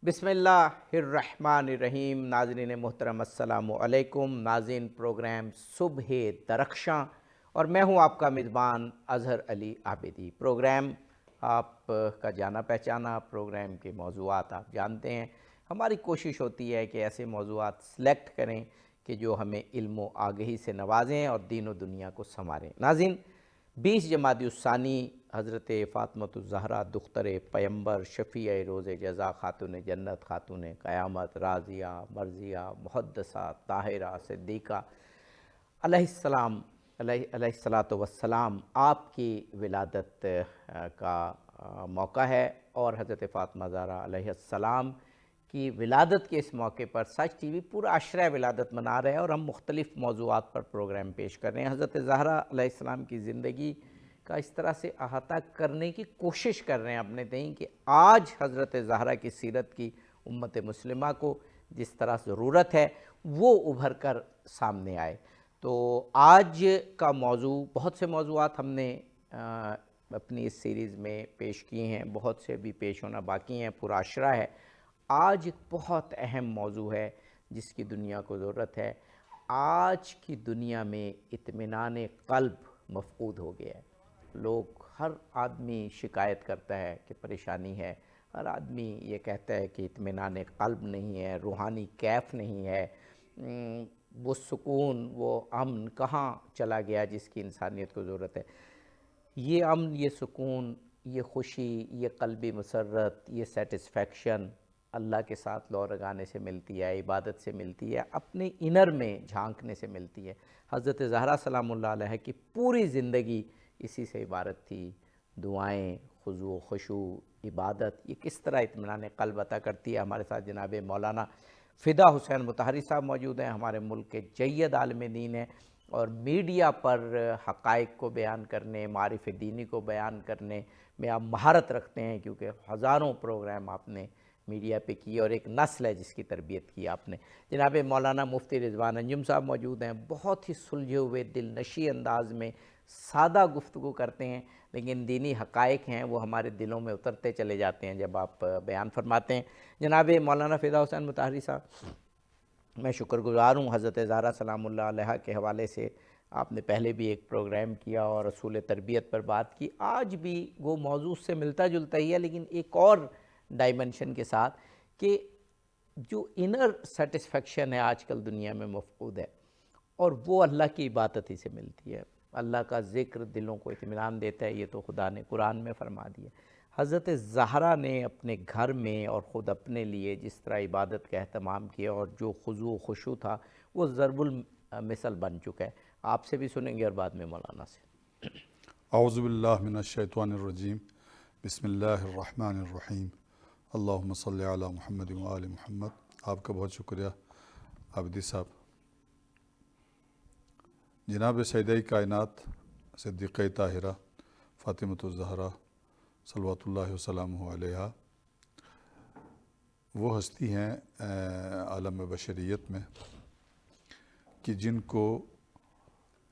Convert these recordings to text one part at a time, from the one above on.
بسم اللہ الرحمن الرحیم۔ ناظرین محترم السلام علیکم۔ ناظرین پروگرام صبح درخشاں اور میں ہوں آپ کا میزبان اظہر علی عابدی۔ پروگرام آپ کا جانا پہچانا، پروگرام کے موضوعات آپ جانتے ہیں۔ ہماری کوشش ہوتی ہے کہ ایسے موضوعات سلیکٹ کریں کہ جو ہمیں علم و آگہی سے نوازیں اور دین و دنیا کو سنواریں۔ ناظرین، 20 جمادی الثانی حضرت فاطمۃ الزہرا دختر پیمبر شفیع روز جزا، خاتون جنت، خاتون قیامت، راضیہ، مرضیہ، محدثہ، طاہرہ، صدیقہ علیہ السلام علیہ السلام آپ کی ولادت کا موقع ہے، اور حضرت فاطمہ زہرا علیہ السلام کی ولادت کے اس موقع پر سچ ٹی وی پورا عشرہ ولادت منا رہے ہیں، اور ہم مختلف موضوعات پر پروگرام پیش کر رہے ہیں۔ حضرت زہرا علیہ السلام کی زندگی کا اس طرح سے احاطہ کرنے کی کوشش کر رہے ہیں اپنے تئیں کہ آج حضرت زہرا کی سیرت کی امت مسلمہ کو جس طرح ضرورت ہے وہ ابھر کر سامنے آئے۔ تو آج کا موضوع، بہت سے موضوعات ہم نے اپنی اس سیریز میں پیش کیے ہیں، بہت سے بھی پیش ہونا باقی ہیں، پورا عشرہ ہے۔ آج ایک بہت اہم موضوع ہے جس کی دنیا کو ضرورت ہے۔ آج کی دنیا میں اطمینان قلب مفقود ہو گیا ہے۔ لوگ، ہر آدمی شکایت کرتا ہے کہ پریشانی ہے، ہر آدمی یہ کہتا ہے کہ اطمینان قلب نہیں ہے، روحانی کیف نہیں ہے، وہ سکون، وہ امن کہاں چلا گیا جس کی انسانیت کو ضرورت ہے۔ یہ امن، یہ سکون، یہ خوشی، یہ قلبی مسرت، یہ سیٹسفیکشن اللہ کے ساتھ لو لگانے سے ملتی ہے، عبادت سے ملتی ہے، اپنے انر میں جھانکنے سے ملتی ہے۔ حضرت زہرا سلام اللہ علیہ کی پوری زندگی اسی سے عبارت تھی۔ دعائیں، خضوع و خشوع، عبادت، یہ کس طرح اطمینان قلب عطا کرتی ہے۔ ہمارے ساتھ جناب مولانا فدا حسین مطہری صاحب موجود ہیں، ہمارے ملک کے جید عالم دین ہیں، اور میڈیا پر حقائق کو بیان کرنے، معارف دینی کو بیان کرنے میں آپ مہارت رکھتے ہیں، کیونکہ ہزاروں پروگرام آپ نے میڈیا پہ کیے، اور ایک نسل ہے جس کی تربیت کی آپ نے۔ جناب مولانا مفتی رضوان انجم صاحب موجود ہیں، بہت ہی سلجھے ہوئے دل نشیں انداز میں سادہ گفتگو کرتے ہیں، لیکن دینی حقائق ہیں وہ ہمارے دلوں میں اترتے چلے جاتے ہیں جب آپ بیان فرماتے ہیں۔ جناب مولانا فدا حسین مطہری صاحب، میں شکر گزار ہوں، حضرت زہرا سلام اللہ علیہ کے حوالے سے آپ نے پہلے بھی ایک پروگرام کیا اور اصول تربیت پر بات کی۔ آج بھی وہ موضوع سے ملتا جلتا ہی ہے، لیکن ایک اور ڈائمنشن کے ساتھ، کہ جو انر سیٹسفیکشن ہے آج کل دنیا میں مفقود ہے، اور وہ اللہ کی عبادت ہی سے ملتی ہے۔ اللہ کا ذکر دلوں کو اطمینان دیتا ہے، یہ تو خدا نے قرآن میں فرما دیا۔ حضرت زہرا نے اپنے گھر میں اور خود اپنے لیے جس طرح عبادت کا اہتمام کیا، اور جو خضوع و خشوع تھا وہ ضرب المثل بن چکا ہے۔ آپ سے بھی سنیں گے اور بعد میں مولانا سے۔ اعوذ باللہ من الشیطان الرجیم، بسم اللہ الرحمن الرحیم، اللہم صلی علی محمد و آل محمد۔ آپ کا بہت شکریہ عابدی صاحب۔ جناب سیدہ کائنات صدیقہ طاہرہ فاطمۃ الزہرا صلوات اللہ وسلامہ علیہا، وہ ہستی ہیں عالم بشریت میں کہ جن کو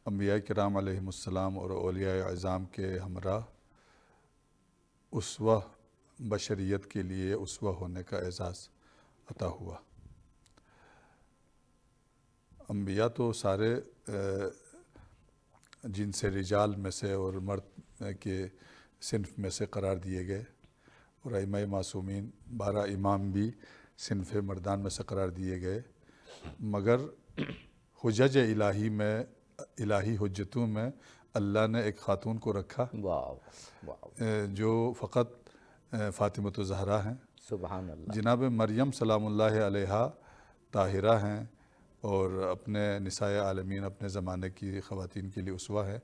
انبیاء کرام علیہم السلام اور اولیاء اعظام کے ہمراہ اسوہ بشریت کے لیے اسوہ ہونے کا اعزاز عطا ہوا۔ انبیاء تو سارے جن سے رجال میں سے اور مرد کے صنف میں سے قرار دیے گئے، اور ائمہ معصومین 12 امام بھی صنف مردان میں سے قرار دیے گئے، مگر حجج الہی میں، الہی حجتوں میں اللہ نے ایک خاتون کو رکھا جو فقط فاطمۃ الزہرا ہیں۔ سبحان اللہ۔ جناب مریم سلام اللہ علیہا طاہرہ ہیں، اور اپنے نساء عالمین، اپنے زمانے کی خواتین کے لیے اسوہ ہے،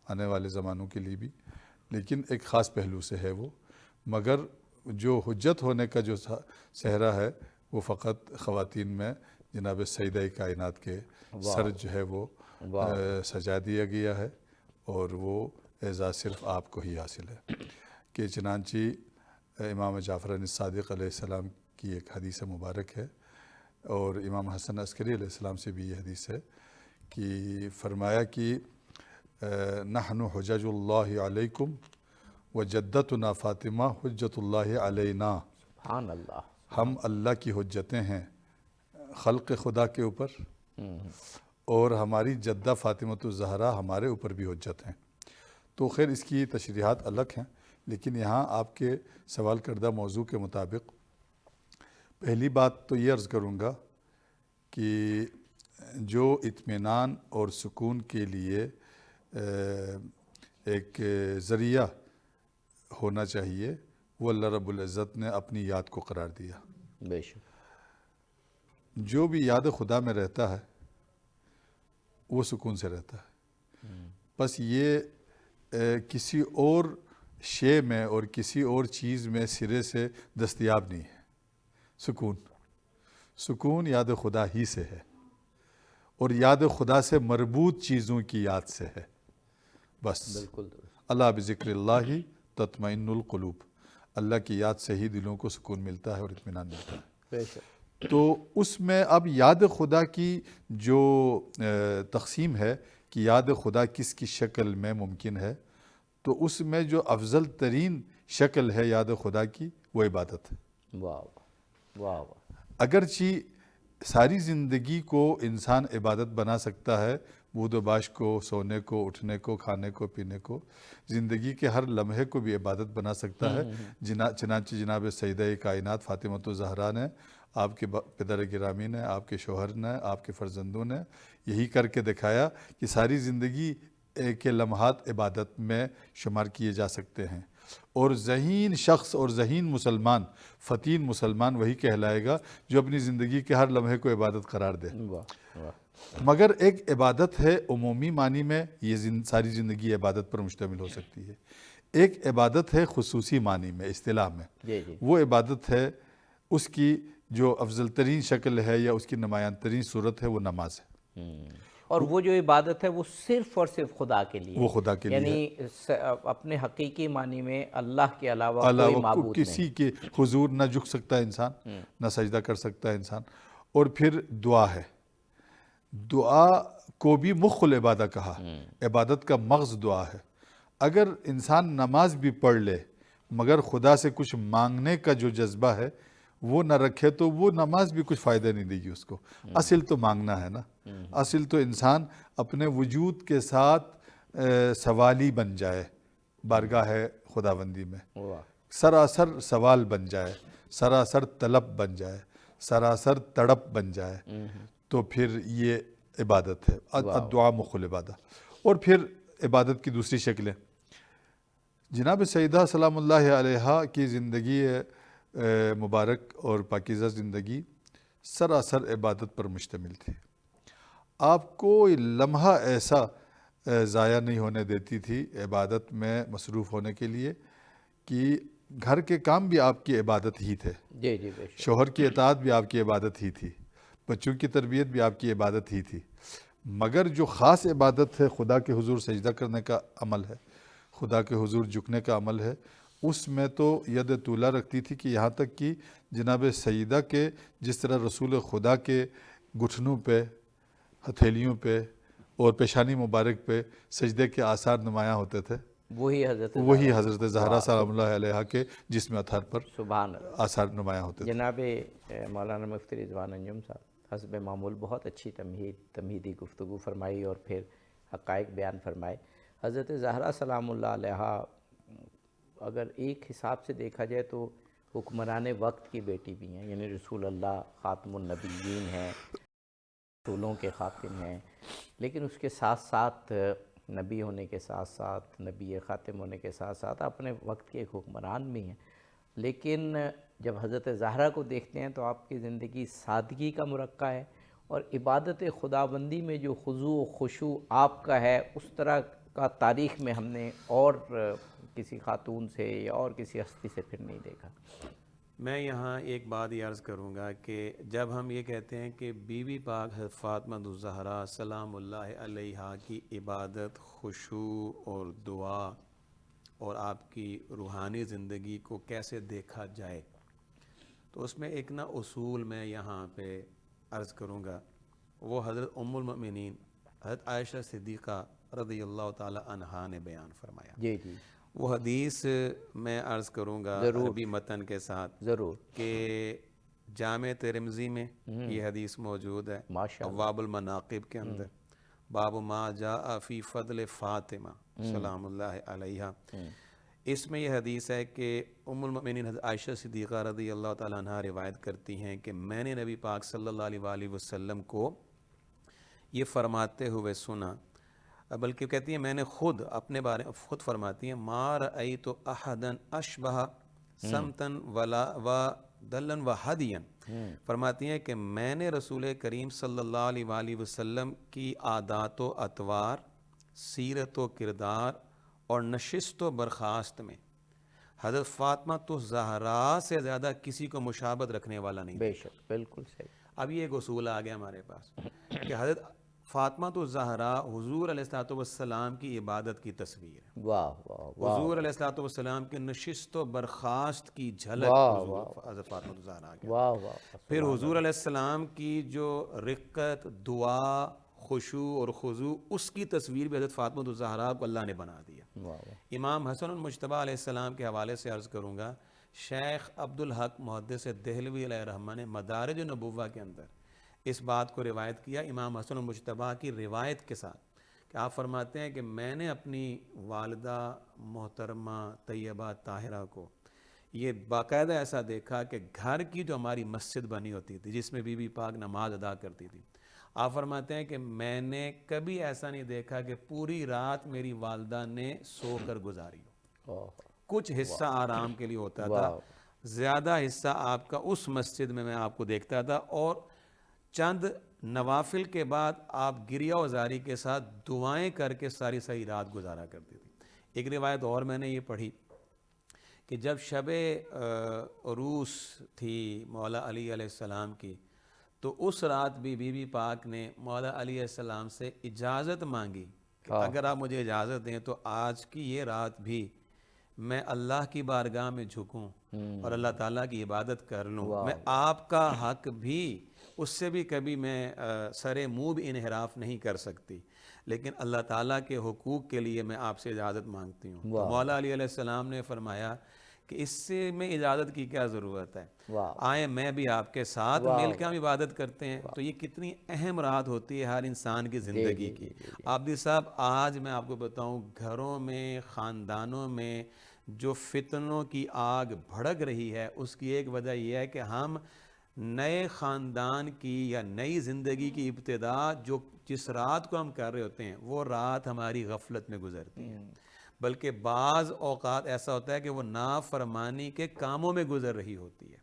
آنے والے زمانوں کے لیے بھی، لیکن ایک خاص پہلو سے ہے وہ۔ مگر جو حجت ہونے کا جو صحرا ہے وہ فقط خواتین میں جناب سیدہ کائنات کے سر جو ہے وہ سجا دیا گیا ہے، اور وہ اعزاز صرف آپ کو ہی حاصل ہے۔ کہ چنانچہ امام جعفر الصادق علیہ السلام کی ایک حدیث مبارک ہے، اور امام حسن عسکری علیہ السلام سے بھی یہ حدیث ہے کہ فرمایا کہ نحن حجج اللہ علیکم وجدتنا فاطمہ حجت اللہ علینا۔ سبحان اللہ۔ ہم اللہ کی حجتیں ہیں خلق خدا کے اوپر، اور ہماری جدہ فاطمۃ الزہرا ہمارے اوپر بھی حجت ہیں۔ تو خیر اس کی تشریحات الگ ہیں، لیکن یہاں آپ کے سوال کردہ موضوع کے مطابق پہلی بات تو یہ عرض کروں گا کہ جو اطمینان اور سکون کے لیے ایک ذریعہ ہونا چاہیے وہ اللہ رب العزت نے اپنی یاد کو قرار دیا۔ بے شک۔ جو بھی یاد خدا میں رہتا ہے وہ سکون سے رہتا ہے۔ بس یہ کسی اور شے میں اور کسی اور چیز میں سرے سے دستیاب نہیں ہے۔ سکون یاد خدا ہی سے ہے، اور یاد خدا سے مربوط چیزوں کی یاد سے ہے۔ بس بالکل۔ اللہ بذکر اللہ تطمئن القلوب، اللہ کی یاد سے ہی دلوں کو سکون ملتا ہے اور اطمینان ملتا ہے۔ بے شک۔ تو اس میں اب یاد خدا کی جو تقسیم ہے کہ یاد خدا کس کی شکل میں ممکن ہے، تو اس میں جو افضل ترین شکل ہے یاد خدا کی وہ عبادت ہے۔ واہ واہ واہ۔ اگرچہ ساری زندگی کو انسان عبادت بنا سکتا ہے، بود و باش کو، سونے کو، اٹھنے کو، کھانے کو، پینے کو، زندگی کے ہر لمحے کو بھی عبادت بنا سکتا ہے۔ چنانچہ جناب سیدہ کائنات فاطمۃ الزہرا نے، آپ کے پدر گرامی نے، آپ کے شوہر نے، آپ کے فرزندوں نے یہی کر کے دکھایا کہ ساری زندگی کے لمحات عبادت میں شمار کیے جا سکتے ہیں، اور ذہین شخص اور ذہین مسلمان، فتین مسلمان وہی کہلائے گا جو اپنی زندگی کے ہر لمحے کو عبادت قرار دے۔ واہ واہ۔ مگر ایک عبادت ہے عمومی معنی میں، یہ ساری زندگی عبادت پر مشتمل ہو سکتی ہے۔ ایک عبادت ہے خصوصی معنی میں، اصطلاح میں، جی جی۔ وہ عبادت ہے اس کی جو افضل ترین شکل ہے یا اس کی نمایاں ترین صورت ہے، وہ نماز ہے۔ اور وہ جو عبادت ہے وہ صرف اور صرف خدا کے لیے، وہ خدا کے لیے یعنی اپنے حقیقی معنی میں اللہ کے علاوہ کوئی معبود نہیں۔ کسی کے حضور نہ جھک سکتا ہے انسان، نہ سجدہ کر سکتا ہے انسان۔ اور پھر دعا ہے، دعا کو بھی مخ العبادہ کہا، عبادت کا مغز دعا ہے۔ اگر انسان نماز بھی پڑھ لے مگر خدا سے کچھ مانگنے کا جو جذبہ ہے وہ نہ رکھے تو وہ نماز بھی کچھ فائدہ نہیں دے گی اس کو۔ اصل تو مانگنا ہے نا، اصل تو انسان اپنے وجود کے ساتھ سوالی بن جائے بارگاہ خداوندی میں، سراسر سوال بن جائے، سراسر طلب بن جائے، سراسر تڑپ بن جائے، تو پھر یہ عبادت ہے، الدعاء مخ العبادہ۔ اور پھر عبادت کی دوسری شکلیں، جناب سیدہ سلام اللہ علیہا کی زندگی مبارک اور پاکیزہ زندگی سراسر عبادت پر مشتمل تھی۔ آپ کوئی لمحہ ایسا ضائع نہیں ہونے دیتی تھی عبادت میں مصروف ہونے کے لیے کہ گھر کے کام بھی آپ کی عبادت ہی تھے، جی جی بے شک۔ شوہر کی اطاعت بھی آپ کی عبادت ہی تھی، بچوں کی تربیت بھی آپ کی عبادت ہی تھی، مگر جو خاص عبادت ہے خدا کے حضور سجدہ کرنے کا عمل ہے، خدا کے حضور جھکنے کا عمل ہے، اس میں تو ید طولہ رکھتی تھی کہ یہاں تک کہ جناب سیدہ کے جس طرح رسول خدا کے گھٹنوں پہ، ہتھیلیوں پہ اور پیشانی مبارک پہ سجدے کے آثار نمایاں ہوتے تھے، وہی حضرت زہرا سلام اللہ علیہا کے جسم اطہر پر سبحان اللہ آثار نمایاں ہوتے تھے۔ جناب مولانا مفتی رضوان انجم صاحب حسب معمول بہت اچھی تمہیدی گفتگو فرمائی اور پھر حقائق بیان فرمائے۔ حضرت زہرا سلام اللہ علیہا اگر ایک حساب سے دیکھا جائے تو حکمران وقت کی بیٹی بھی ہیں، یعنی رسول اللہ خاتم النبیین ہیں، رسولوں کے خاتم ہیں، لیکن اس کے ساتھ ساتھ نبی ہونے کے ساتھ ساتھ، نبی خاتم ہونے کے ساتھ ساتھ اپنے وقت کے ایک حکمران بھی ہیں۔ لیکن جب حضرت زہرا کو دیکھتے ہیں تو آپ کی زندگی سادگی کا مرقع ہے، اور عبادت خداوندی میں جو خضوع و خشوع آپ کا ہے اس طرح کا تاریخ میں ہم نے اور کسی خاتون سے یا اور کسی ہستی سے پھر نہیں دیکھا۔ میں یہاں ایک بات یہ عرض کروں گا کہ جب ہم یہ کہتے ہیں کہ بی بی پاک حضرت فاطمہ الزہرا سلام اللہ علیہا کی عبادت، خشوع اور دعا اور آپ کی روحانی زندگی کو کیسے دیکھا جائے، تو اس میں ایک اصول میں یہاں پہ عرض کروں گا، وہ حضرت ام المؤمنین حضرت عائشہ صدیقہ رضی اللہ تعالی عنہا نے بیان فرمایا۔ جی جی وہ حدیث میں عرض کروں گا عربی متن کے ساتھ، ضرور، کہ جامع ترمذی میں یہ حدیث موجود ہے، ماشاءاللہ، ابواب المناقب کے اندر، باب ما جاء فی فضل فاطمہ سلام اللہ علیہا، اس میں یہ حدیث ہے کہ ام المؤمنین حضرت عائشہ صدیقہ رضی اللہ تعالیٰ عنہ روایت کرتی ہیں کہ میں نے نبی پاک صلی اللہ علیہ وآلہ وسلم کو یہ فرماتے ہوئے سنا، بلکہ کہتی ہیں میں نے خود اپنے بارے میں خود فرماتی ہیں ما رأیت احدا اشبہ سمتن ولا و دلن و ہدین، فرماتی ہیں کہ میں نے رسول کریم صلی اللہ علیہ وآلہ وسلم کی عادات و اطوار، سیرت و کردار اور نشست و برخاست میں حضرت فاطمہ تو زہرا سے زیادہ کسی کو مشابہت رکھنے والا نہیں۔ بے شک، بالکل صحیح۔ اب یہ ایک اصول آ گیا ہمارے پاس کہ حضرت فاطمہ تو زہرا حضور علیہ الصلوۃ والسلام کی عبادت کی تصویر ہے، واہ واہ واہ، حضور علیہ الصلوۃ والسلام کے نشست و برخاست کی جھلک واہ حضور حضرت فاطمہ تو زہرا کی۔ واہ واہ، پھر حضور علیہ السلام کی جو رقت، دعا، خشوع اور خضوع، اس کی تصویر بھی حضرت فاطمہ الزہرا کو اللہ نے بنا دیا۔ واہ واہ، امام حسن المجتبیٰ علیہ السلام کے حوالے سے عرض کروں گا، شیخ عبدالحق محدث دہلوی علیہ الرحمہ نے مدارج النبوہ کے اندر اس بات کو روایت کیا امام حسن المجتبیٰ کی روایت کے ساتھ، کہ آپ فرماتے ہیں کہ میں نے اپنی والدہ محترمہ طیبہ طاہرہ کو یہ باقاعدہ ایسا دیکھا کہ گھر کی جو ہماری مسجد بنی ہوتی تھی جس میں بی بی پاک نماز ادا کرتی تھی، آپ فرماتے ہیں کہ میں نے کبھی ایسا نہیں دیکھا کہ پوری رات میری والدہ نے سو کر گزاری ہو، کچھ حصہ آرام کے لیے ہوتا تھا، زیادہ حصہ آپ کا اس مسجد میں آپ کو دیکھتا تھا، اور چند نوافل کے بعد آپ گریہ وزاری کے ساتھ دعائیں کر کے ساری رات گزارا کرتی تھی۔ ایک روایت اور میں نے یہ پڑھی کہ جب شب عروس تھی مولا علی علیہ السلام کی، تو اس رات بھی بی بی پاک نے مولا علی علیہ السلام سے اجازت مانگی کہ اگر آپ مجھے اجازت دیں تو آج کی یہ رات بھی میں اللہ کی بارگاہ میں جھکوں اور اللہ تعالیٰ کی عبادت کر لوں، میں آپ کا حق بھی اس سے بھی کبھی میں سر منہ بھی انحراف نہیں کر سکتی، لیکن اللہ تعالیٰ کے حقوق کے لیے میں آپ سے اجازت مانگتی ہوں۔ تو مولا علی علیہ السلام نے فرمایا کہ اس سے میں اجازت کی کیا ضرورت ہے، آئیں میں بھی آپ کے ساتھ مل کے ہم عبادت کرتے ہیں۔ تو یہ کتنی اہم رات ہوتی ہے ہر انسان کی زندگی کی۔ عابدی صاحب، آج میں آپ کو بتاؤں گھروں میں، خاندانوں میں جو فتنوں کی آگ بھڑک رہی ہے، اس کی ایک وجہ یہ ہے کہ ہم نئے خاندان کی یا نئی زندگی کی ابتدا جس رات کو ہم کر رہے ہوتے ہیں وہ رات ہماری غفلت میں گزرتی ہے، بلکہ بعض اوقات ایسا ہوتا ہے کہ وہ نافرمانی کے کاموں میں گزر رہی ہوتی ہے۔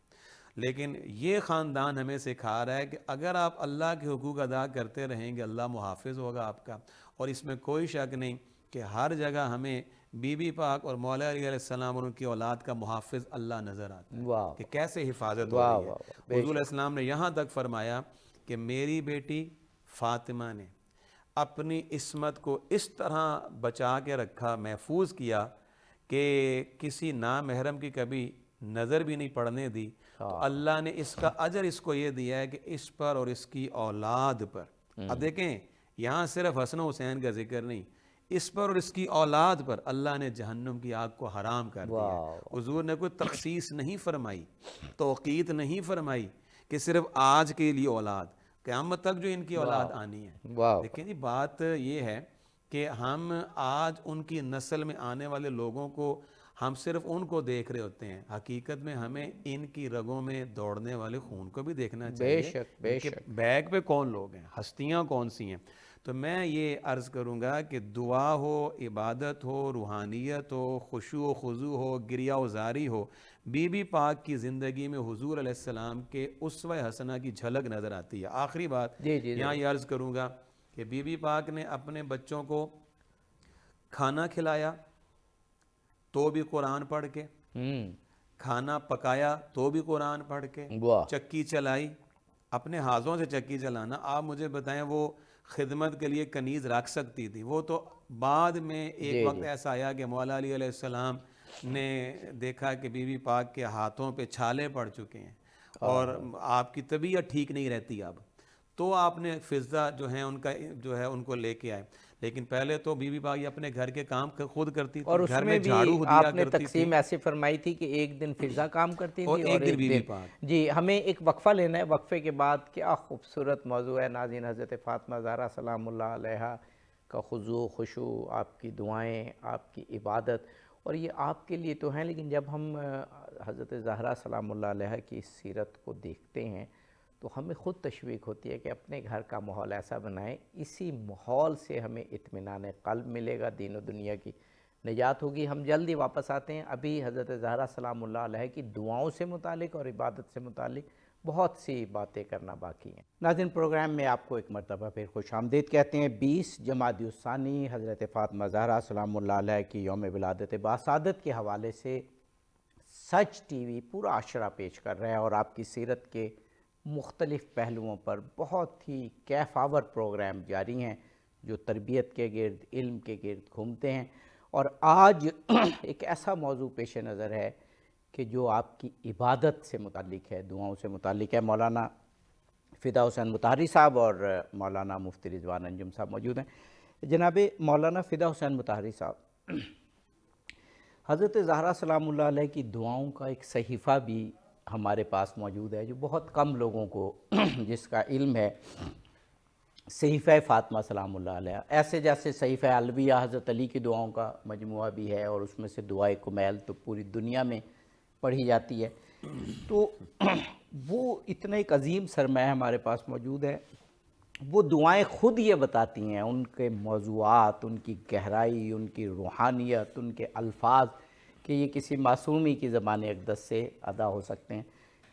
لیکن یہ خاندان ہمیں سکھا رہا ہے کہ اگر آپ اللہ کے حقوق ادا کرتے رہیں گے، اللہ محافظ ہوگا آپ کا، اور اس میں کوئی شک نہیں کہ ہر جگہ ہمیں بی بی پاک اور مولا علی علیہ السلام اور ان کی اولاد کا محافظ اللہ نظر آتا ہے کہ کیسے حفاظت ہو رہی ہے۔ حضور علیہ السلام نے یہاں تک فرمایا کہ میری بیٹی فاطمہ نے اپنی عصمت کو اس طرح بچا کے رکھا، محفوظ کیا کہ کسی نامحرم کی کبھی نظر بھی نہیں پڑنے دی، تو اللہ نے اس کا اجر اس کو یہ دیا ہے کہ اس پر اور اس کی اولاد پر، اب دیکھیں یہاں صرف حسن و حسین کا ذکر نہیں، اس پر اور اس کی اولاد پر اللہ نے جہنم کی آگ کو حرام کر دیا۔ حضور نے کوئی تخصیص نہیں فرمائی، توقیت نہیں فرمائی کہ صرف آج کے لیے اولاد، قیامت تک جو ان کی اولاد آنی ہے۔ لیکن بات یہ ہے کہ ہم آج ان کی نسل میں آنے والے لوگوں کو ہم صرف ان کو دیکھ رہے ہوتے ہیں، حقیقت میں ہمیں ان کی رگوں میں دوڑنے والے خون کو بھی دیکھنا چاہیے کہ بیک پہ کون لوگ ہیں، ہستیاں کون سی ہیں۔ تو میں یہ عرض کروں گا کہ دعا ہو، عبادت ہو، روحانیت ہو، خشوع و خضوع ہو، گریہ وزاری ہو، بی بی پاک کی زندگی میں حضور علیہ السلام کے اسوہ حسنہ کی جھلک نظر آتی ہے۔ آخری بات یہاں یہ عرض کروں گا کہ بی بی پاک نے اپنے بچوں کو کھانا کھلایا تو بھی قرآن پڑھ کے، کھانا پکایا تو بھی قرآن پڑھ کے، چکی چلائی، اپنے ہاتھوں سے چکی چلانا، آپ مجھے بتائیں وہ خدمت کے لیے کنیز رکھ سکتی تھی؟ وہ تو بعد میں ایک وقت ایسا آیا کہ مولا علی علیہ السلام نے دیکھا کہ بی بی پاک کے ہاتھوں پہ چھالے پڑ چکے ہیں اور آپ کی طبیعت ٹھیک نہیں رہتی اب، تو آپ نے فضہ جو ہیں ان کا جو ہے ان کو لے کے آئے۔ لیکن پہلے تو بی بی پاک یہ اپنے گھر کے کام خود کرتی اور تھی، اس گھر میں میں بھی جھاڑو دیا آپ نے کرتی تھی، تقسیم ایسی فرمائی تھی کہ ایک دن فضا کام کرتی اور تھی ایک اور دن ایک بی بی دن پاک۔ جی ہمیں ایک وقفہ لینا ہے، وقفے کے بعد کیا خوبصورت موضوع ہے ناظرین، حضرت فاطمہ زہرا سلام اللہ علیہا کا خضوع خشوع، آپ کی دعائیں، آپ کی عبادت، اور یہ آپ کے لیے تو ہیں، لیکن جب ہم حضرت زہرا سلام اللہ علیہا کی سیرت کو دیکھتے ہیں تو ہمیں خود تشویق ہوتی ہے کہ اپنے گھر کا ماحول ایسا بنائیں، اسی ماحول سے ہمیں اطمینان قلب ملے گا، دین و دنیا کی نجات ہوگی۔ ہم جلدی واپس آتے ہیں، ابھی حضرت زہرا سلام اللہ علیہ کی دعاؤں سے متعلق اور عبادت سے متعلق بہت سی باتیں کرنا باقی ہیں۔ ناظرین، پروگرام میں آپ کو ایک مرتبہ پھر خوش آمدید کہتے ہیں۔ 20 جمادی الثانی حضرت فاطمہ زہرا سلام اللہ علیہ کی یوم ولادت باسعادت کے حوالے سے سچ ٹی وی پورا عشرہ پیش کر رہا ہے اور آپ کی سیرت کے مختلف پہلوؤں پر بہت ہی کیف آور پروگرام جاری ہیں جو تربیت کے گرد، علم کے گرد گھومتے ہیں، اور آج ایک ایسا موضوع پیش نظر ہے کہ جو آپ کی عبادت سے متعلق ہے، دعاؤں سے متعلق ہے۔ مولانا فدا حسین مطہری صاحب اور مولانا مفتی رضوان انجم صاحب موجود ہیں۔ جناب مولانا فدا حسین مطہری صاحب، حضرت زہرا سلام اللہ علیہ کی دعاؤں کا ایک صحیفہ بھی ہمارے پاس موجود ہے جو بہت کم لوگوں کو جس کا علم ہے، صحیفہ فاطمہ سلام اللہ علیہ، ایسے جیسے صحیفہ الویہ حضرت علی کی دعاؤں کا مجموعہ بھی ہے، اور اس میں سے دعائے کمیل تو پوری دنیا میں پڑھی جاتی ہے، تو وہ اتنا ایک عظیم سرمایہ ہمارے پاس موجود ہے۔ وہ دعائیں خود یہ بتاتی ہیں، ان کے موضوعات، ان کی گہرائی، ان کی روحانیت، ان کے الفاظ، کہ یہ کسی معصومی کی زبان اقدس سے ادا ہو سکتے ہیں۔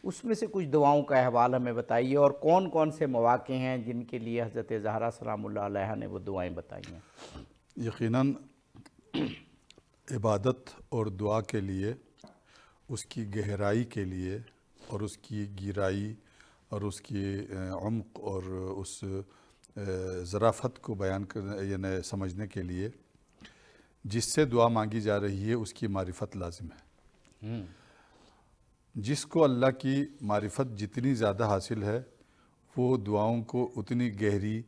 اس میں سے کچھ دعاؤں کا احوال ہمیں بتائیے، اور کون کون سے مواقع ہیں جن کے لیے حضرت زہرا سلام اللہ علیہ نے وہ دعائیں بتائی ہیں؟ یقیناً عبادت اور دعا کے لیے، اس کی گہرائی کے لیے اور اس کی گہرائی اور اس کی عمق اور اس ظرافت کو بیان کرنے یعنی سمجھنے کے لیے جس سے دعا مانگی جا رہی ہے اس کی معرفت لازم ہے۔ جس کو اللہ کی معرفت جتنی زیادہ حاصل ہے وہ دعاؤں کو اتنی گہری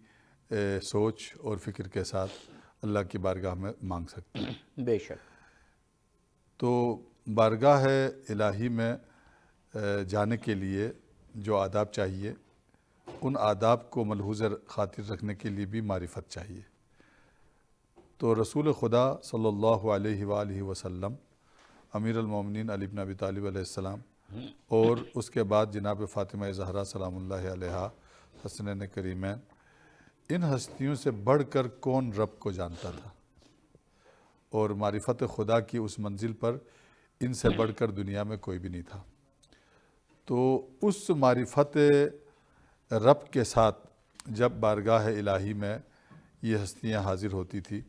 سوچ اور فکر کے ساتھ اللہ کی بارگاہ میں مانگ سکتے ہیں۔ بے شک۔ تو بارگاہ الہی میں جانے کے لیے جو آداب چاہیے، ان آداب کو ملحوظ خاطر رکھنے کے لیے بھی معرفت چاہیے۔ تو رسول خدا صلی اللہ علیہ وآلہ وسلم، امیر المومنین علی بن ابی طالب علیہ السلام، اور اس کے بعد جناب فاطمہ زہرا سلام اللہ علیہا حسنین کریمین، ان ہستیوں سے بڑھ کر کون رب کو جانتا تھا، اور معرفت خدا کی اس منزل پر ان سے بڑھ کر دنیا میں کوئی بھی نہیں تھا۔ تو اس معرفت رب کے ساتھ جب بارگاہ الہی میں یہ ہستیاں حاضر ہوتی تھی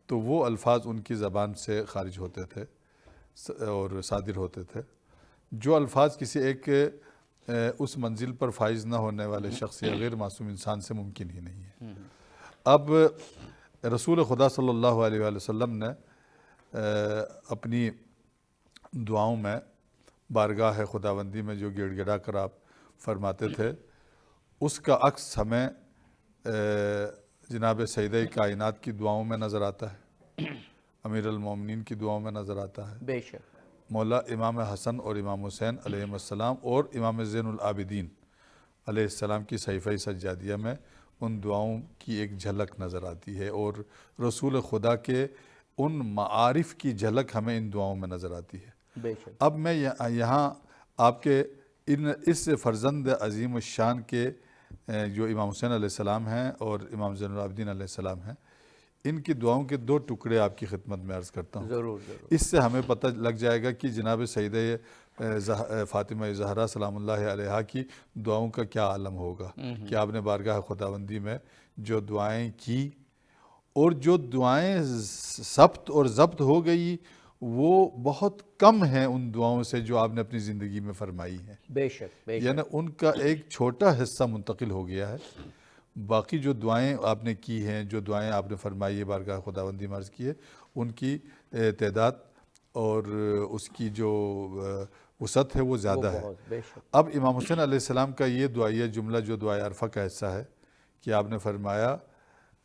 تو وہ الفاظ ان کی زبان سے خارج ہوتے تھے اور صادر ہوتے تھے، جو الفاظ کسی ایک اس منزل پر فائز نہ ہونے والے شخص یا غیر معصوم انسان سے ممکن ہی نہیں ہے۔ اب رسول خدا صلی اللہ علیہ وآلہ وسلم نے اپنی دعاؤں میں بارگاہ خداوندی میں جو گڑ گڑا کر آپ فرماتے تھے، اس کا عکس ہمیں جناب سیدہ کائنات کی دعاؤں میں نظر آتا ہے، امیر المومنین کی دعاؤں میں نظر آتا ہے، بے شک، مولا امام حسن اور امام حسین علیہ السلام اور امام زین العابدین علیہ السلام کی صحیفہ سجادیہ میں ان دعاؤں کی ایک جھلک نظر آتی ہے، اور رسول خدا کے ان معارف کی جھلک ہمیں ان دعاؤں میں نظر آتی ہے۔ بے شک۔ اب میں یہاں آپ کے اس فرزند عظیم الشان کے جو امام حسین علیہ السلام ہیں اور امام زین العابدین علیہ السلام ہیں، ان کی دعاؤں کے دو ٹکڑے آپ کی خدمت میں عرض کرتا ہوں۔ ضرور ضرور۔ اس سے ہمیں پتہ لگ جائے گا کہ جناب سیدہ فاطمہ زہرا سلام اللہ علیہا کی دعاؤں کا کیا عالم ہوگا، کہ آپ نے بارگاہ خداوندی میں جو دعائیں کی اور جو دعائیں ثبت اور ضبط ہو گئی وہ بہت کم ہیں ان دعاؤں سے جو آپ نے اپنی زندگی میں فرمائی ہیں، بے شک، بے شک۔ یعنی ان کا ایک چھوٹا حصہ منتقل ہو گیا ہے۔ باقی جو دعائیں آپ نے کی ہیں، جو دعائیں آپ نے فرمائی ہے بارگاہ خداوندی میں عرض کی ہے، ان کی تعداد اور اس کی جو وسعت ہے وہ زیادہ ہے۔ بہت، بے شک۔ اب امام حسین علیہ السلام کا یہ دعائیہ جملہ جو دعائے عرفہ کا حصہ ہے کہ آپ نے فرمایا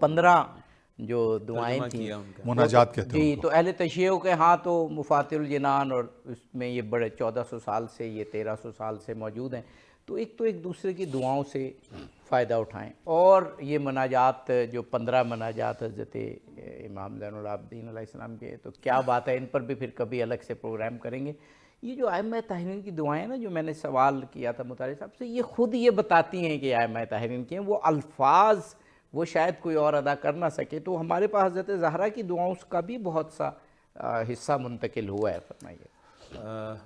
15 جو دعائیں تھیں کیا ان کا مناجات کہتے ہیں جی، تو اہل تشیع کے ہاں تو مفاتح الجنان، اور اس میں یہ بڑے 1400 سال سے، یہ 1300 سال سے موجود ہیں، تو ایک دوسرے کی دعاؤں سے فائدہ اٹھائیں۔ اور یہ مناجات جو 15 مناجات حضرت امام زین العابدین علیہ السلام کے، تو کیا بات ہے، ان پر بھی پھر کبھی الگ سے پروگرام کریں گے۔ یہ جو ائمہ طاہرین کی دعائیں نا، جو میں نے سوال کیا تھا مطالعہ صاحب سے، یہ خود یہ بتاتی ہیں کہ ائمہ طاہرین کے ہیں، وہ الفاظ وہ شاید کوئی اور ادا کر نہ سکے، تو ہمارے پاس حضرت زہرا کی دعاؤں کا بھی بہت سا حصہ منتقل ہوا ہے، فرمائیے۔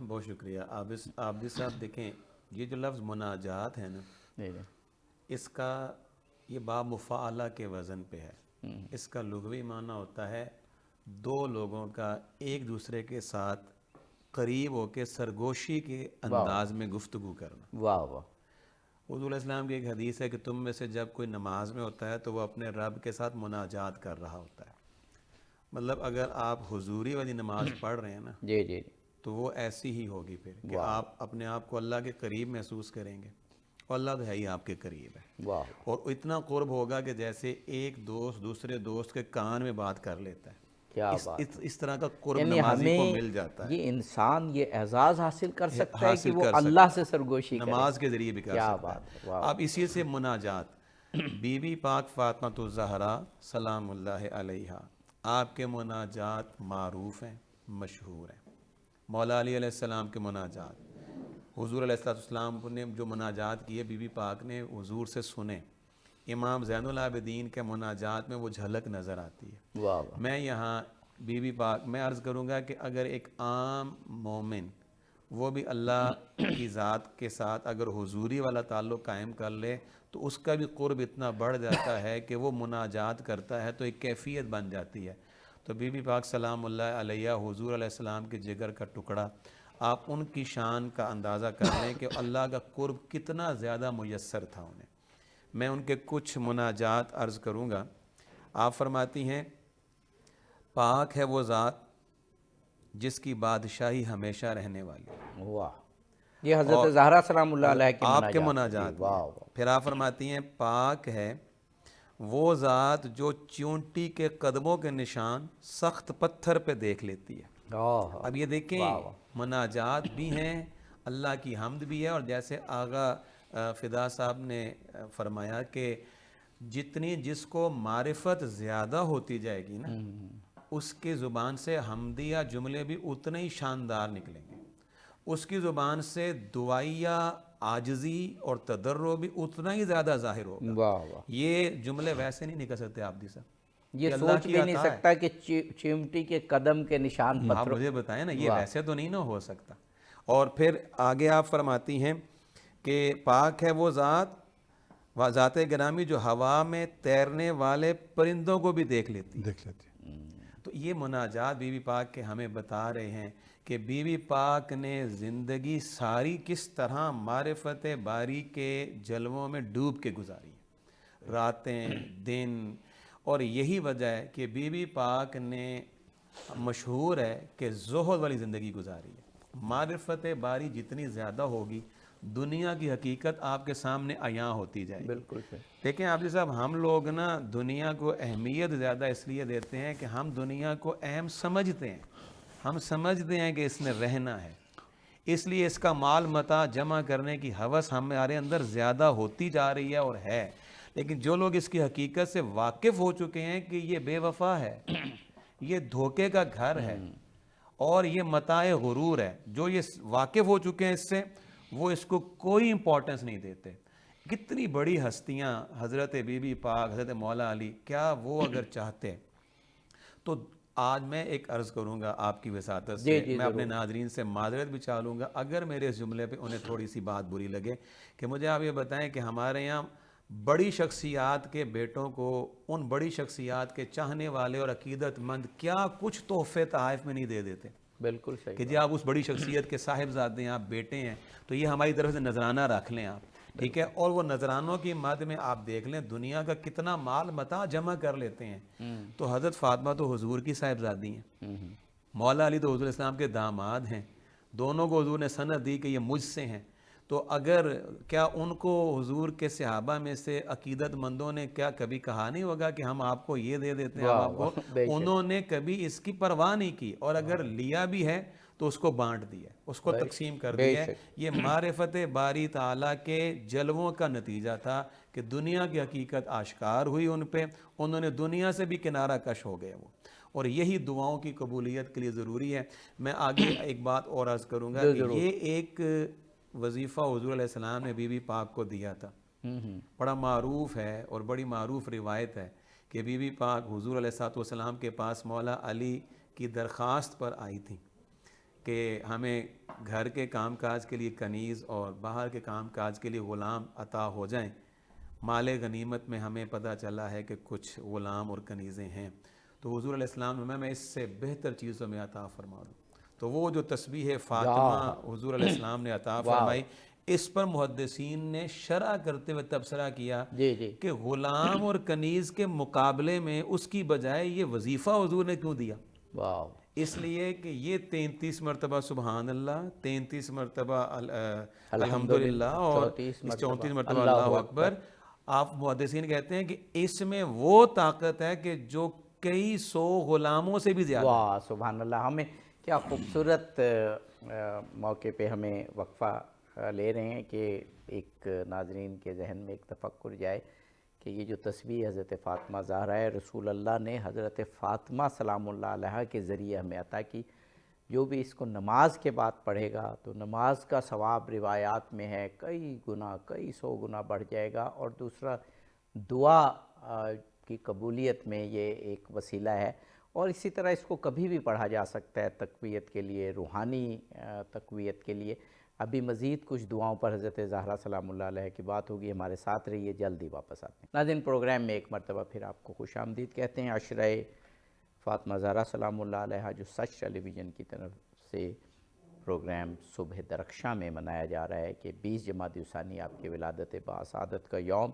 بہت شکریہ عابد صاحب۔ دیکھیں، یہ جو لفظ مناجات ہے نا، جی جی اس کا یہ باب مفاعلہ کے وزن پہ ہے۔ اس کا لغوی معنی ہوتا ہے دو لوگوں کا ایک دوسرے کے ساتھ قریب ہو کے سرگوشی کے انداز میں گفتگو کرنا۔ واہ واہ، حضور علیہ السلام کی ایک حدیث ہے کہ تم میں سے جب کوئی نماز میں ہوتا ہے تو وہ اپنے رب کے ساتھ مناجات کر رہا ہوتا ہے۔ مطلب اگر آپ حضوری والی نماز پڑھ رہے ہیں نا، جی جی تو وہ ایسی ہی ہوگی پھر کہ آپ اپنے آپ کو اللہ کے قریب محسوس کریں گے، اور اللہ تو ہے ہی آپ کے قریب ہے، واہ، اور اتنا قرب ہوگا کہ جیسے ایک دوست دوسرے دوست کے کان میں بات کر لیتا ہے۔ کیا بات، اس طرح کا قرب یعنی نمازی کو ہمیں مل جاتا ہے، یہ انسان یہ اعزاز حاصل کر سکتا ہے کہ حاصل وہ کر سکتا اللہ سے سرگوشی کرے۔ نماز کے ذریعے بھی کر کیا سکتا بات ہے۔ ہے، واہ، اب اسی سے مناجات، بی بی پاک فاطمہ الزہرا سلام اللہ علیہا، آپ کے مناجات معروف ہیں، مشہور ہیں۔ مولا علی علیہ السلام کے مناجات، حضور علیہ السلام نے جو مناجات کیے بی بی پاک نے حضور سے سنے، امام زین العابدین کے مناجات میں وہ جھلک نظر آتی ہے۔ واہ واہ، میں یہاں بی بی پاک میں عرض کروں گا کہ اگر ایک عام مومن وہ بھی اللہ کی ذات کے ساتھ اگر حضوری والا تعلق قائم کر لے تو اس کا بھی قرب اتنا بڑھ جاتا ہے کہ وہ مناجات کرتا ہے تو ایک کیفیت بن جاتی ہے۔ تو بی بی پاک سلام اللہ علیہ حضور علیہ السلام کے جگر کا ٹکڑا، آپ ان کی شان کا اندازہ کر لیں کہ اللہ کا قرب کتنا زیادہ میسر تھا انہیں۔ میں ان کے کچھ مناجات عرض کروں گا۔ آپ فرماتی ہیں، پاک ہے وہ ذات جس کی بادشاہی ہمیشہ رہنے والی ہے۔ واہ، یہ حضرت زہرا سلام اللہ علیہ کی آپ کے مناجات مناجات ہیں۔ واہ ہیں۔ واہ، پھر آپ فرماتی ہیں، پاک ہے وہ ذات جو چونٹی کے قدموں کے نشان سخت پتھر پہ دیکھ لیتی ہے۔ اب یہ دیکھیں، مناجات بھی ہیں، اللہ کی حمد بھی ہے، اور جیسے آغا فدا صاحب نے فرمایا کہ جتنی جس کو معرفت زیادہ ہوتی جائے گی نا، اس کی زبان سے حمدیہ جملے بھی اتنے ہی شاندار نکلیں گے، اس کی زبان سے دعائیہ عاجزی اور تضرع بھی اتنا ہی زیادہ ظاہر ہوگا۔ واہ واہ، یہ جملے ویسے نہیں نکل سکتے عابدی صاحب، یہ اللہ سوچ کی بھی نہیں عطا ہے۔ سکتا کہ چیمٹی کے قدم کے نشان آپ پتھروں۔ مجھے بتائیں نا، یہ ویسے تو نہیں نہ ہو سکتا۔ اور پھر آگے آپ فرماتی ہیں کہ پاک ہے وہ ذات گرامی جو ہوا میں تیرنے والے پرندوں کو بھی دیکھ لیتی ہے۔ دیکھ لیتے ہیں۔ تو یہ مناجات بی بی پاک کے ہمیں بتا رہے ہیں کہ بی بی پاک نے زندگی ساری کس طرح معرفت باری کے جلووں میں ڈوب کے گزاری ہے، راتیں دن۔ اور یہی وجہ ہے کہ بی بی پاک نے مشہور ہے کہ زہد والی زندگی گزاری ہے۔ معرفت باری جتنی زیادہ ہوگی، دنیا کی حقیقت آپ کے سامنے عیاں ہوتی جائے گی۔ بالکل صحیح۔ دیکھیں عابد صاحب، ہم لوگ نا دنیا کو اہمیت زیادہ اس لیے دیتے ہیں کہ ہم دنیا کو اہم سمجھتے ہیں، ہم سمجھتے ہیں کہ اس نے رہنا ہے، اس لیے اس کا مال متاع جمع کرنے کی ہوس ہمارے اندر زیادہ ہوتی جا رہی ہے اور ہے۔ لیکن جو لوگ اس کی حقیقت سے واقف ہو چکے ہیں کہ یہ بے وفا ہے، یہ دھوکے کا گھر ہے، اور یہ متاع غرور ہے، جو یہ واقف ہو چکے ہیں اس سے، وہ اس کو کوئی امپورٹنس نہیں دیتے۔ کتنی بڑی ہستیاں، حضرت بی بی پاک، حضرت مولا علی، کیا وہ اگر چاہتے تو آج میں ایک عرض کروں گا آپ کی وساطت سے، میں اپنے ناظرین سے معذرت بھی چاہوں گا اگر میرے اس جملے پہ انہیں تھوڑی سی بات بری لگے، کہ مجھے آپ یہ بتائیں کہ ہمارے یہاں بڑی شخصیات کے بیٹوں کو ان بڑی شخصیات کے چاہنے والے اور عقیدت مند کیا کچھ تحفے تحائف میں نہیں دے دیتے؟ بالکل صحیح کہ جی آپ اس بڑی شخصیت کے صاحبزادے ہیں، آپ بیٹے ہیں، تو یہ ہماری طرف سے نذرانہ رکھ لیں آپ، ٹھیک ہے؟ اور وہ نذرانوں کی مد میں آپ دیکھ لیں دنیا کا کتنا مال متاع جمع کر لیتے ہیں۔ تو حضرت فاطمہ تو حضور کی صاحبزادی ہیں، مولا علی تو حضور اسلام کے داماد ہیں، دونوں کو حضور نے سند دی کہ یہ مجھ سے ہیں۔ تو اگر کیا ان کو حضور کے صحابہ میں سے عقیدت مندوں نے کیا کبھی کہا نہیں ہوگا کہ ہم آپ کو یہ دے دیتے ہیں، ہم آپ کو؟ انہوں نے کبھی اس کی پرواہ نہیں کی، اور اگر لیا بھی ہے تو اس کو بانٹ دیا، اس کو تقسیم کر دیا۔ یہ معرفت باری تعالیٰ کے جلووں کا نتیجہ تھا کہ دنیا کی حقیقت آشکار ہوئی ان پہ، انہوں نے دنیا سے بھی کنارہ کش ہو گئے وہ، اور یہی دعاؤں کی قبولیت کے لیے ضروری ہے۔ میں آگے ایک بات اور عرض کروں گا کہ یہ ایک وظیفہ حضور علیہ السلام نے بی بی پاک کو دیا تھا، بڑا معروف ہے اور بڑی معروف روایت ہے کہ بی بی پاک حضور علیہ السلام کے پاس مولا علی کی درخواست پر آئی تھیں کہ ہمیں گھر کے کام کاج کے لیے کنیز اور باہر کے کام کاج کے لیے غلام عطا ہو جائیں، مال غنیمت میں ہمیں پتہ چلا ہے کہ کچھ غلام اور کنیزیں ہیں، تو حضور علیہ السلام نے میں اس سے بہتر چیزوں میں عطا فرما دوں۔ تو وہ جو تسبیح فاطمہ حضور علیہ السلام نے عطا فرمائی، اس پر محدثین نے شرح کرتے ہوئے تبصرہ کیا کہ غلام اور کنیز کے مقابلے میں اس کی بجائے یہ وظیفہ حضور نے کیوں دیا؟ اس لیے کہ یہ 33 مرتبہ سبحان اللہ، 33 مرتبہ الحمدللہ اور 34 مرتبہ اللہ اکبر، آپ محدثین کہتے ہیں کہ اس میں وہ طاقت ہے کہ جو کئی سو غلاموں سے بھی زیادہ۔ واہ سبحان اللہ! ہمیں کیا خوبصورت موقع پہ ہمیں وقفہ لے رہے ہیں کہ ایک ناظرین کے ذہن میں ایک تفکر جائے کہ یہ جو تسبیح حضرت فاطمہ زہرا ہے، رسول اللہ نے حضرت فاطمہ سلام اللہ علیہا کے ذریعے ہمیں عطا کی۔ جو بھی اس کو نماز کے بعد پڑھے گا تو نماز کا ثواب روایات میں ہے کئی گنا، کئی 100 گنا بڑھ جائے گا، اور دوسرا دعا کی قبولیت میں یہ ایک وسیلہ ہے، اور اسی طرح اس کو کبھی بھی پڑھا جا سکتا ہے تقویت کے لیے، روحانی تقویت کے لیے۔ ابھی مزید کچھ دعاؤں پر حضرت زہرا سلام اللہ علیہ کی بات ہوگی، ہمارے ساتھ رہیے، جلدی واپس آتے ہیں۔ ناظرین پروگرام میں ایک مرتبہ پھر آپ کو خوش آمدید کہتے ہیں۔ عشرہ فاطمہ زہرا سلام اللہ علیہ جو سچ ٹیلی ویژن کی طرف سے پروگرام صبح درخشاں میں منایا جا رہا ہے کہ 20 جمادی الثانی آپ کی ولادت باسعادت کا یوم،